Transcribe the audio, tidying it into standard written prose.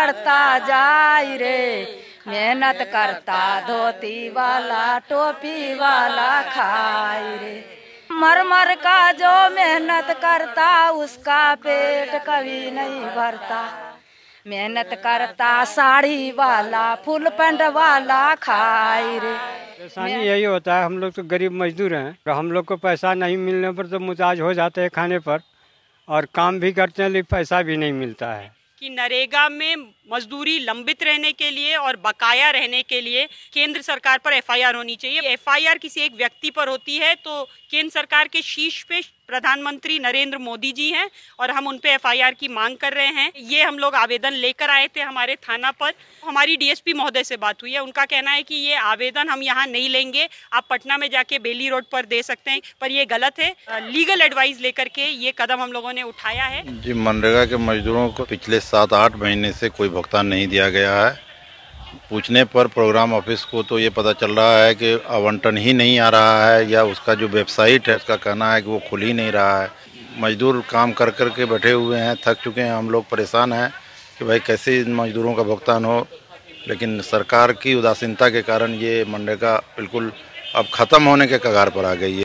बढ़ता जाए रे, मेहनत करता धोती वाला टोपी वाला खाए रे। मर मर का जो मेहनत करता उसका पेट कभी नहीं भरता, मेहनत करता साड़ी वाला फुल पैंट वाला खाए रे। परेशानी यही होता है, हम लोग तो गरीब मजदूर हैं, हम लोग को पैसा नहीं मिलने पर तो मुताज हो जाते हैं खाने पर, और काम भी करते हैं लेकिन पैसा भी नहीं मिलता है। कि नरेगा में मजदूरी लंबित रहने के लिए और बकाया रहने के लिए केंद्र सरकार पर एफआईआर होनी चाहिए। एफआईआर किसी एक व्यक्ति पर होती है तो केंद्र सरकार के शीर्ष पे प्रधानमंत्री नरेंद्र मोदी जी हैं और हम उन पे एफआईआर की मांग कर रहे हैं। ये हम लोग आवेदन लेकर आए थे हमारे थाना पर। हमारी डीएसपी महोदय से बात हुई है, उनका कहना है कि ये आवेदन हम यहाँ नहीं लेंगे, आप पटना में जाके बेली रोड पर दे सकते हैं, पर ये गलत है। लीगल एडवाइस लेकर के ये कदम हम लोगों ने उठाया है। जी, मनरेगा के मजदूरों को पिछले 7-8 महीने से कोई भुगतान नहीं दिया गया है। पूछने पर प्रोग्राम ऑफिस को तो ये पता चल रहा है कि आवंटन ही नहीं आ रहा है, या उसका जो वेबसाइट है उसका कहना है कि वो खुल ही नहीं रहा है। मजदूर काम कर कर के बैठे हुए हैं, थक चुके हैं, हम लोग परेशान हैं कि भाई कैसे इन मजदूरों का भुगतान हो, लेकिन सरकार की उदासीनता के कारण ये मनरेगा बिल्कुल अब ख़त्म होने के कगार पर आ गई है।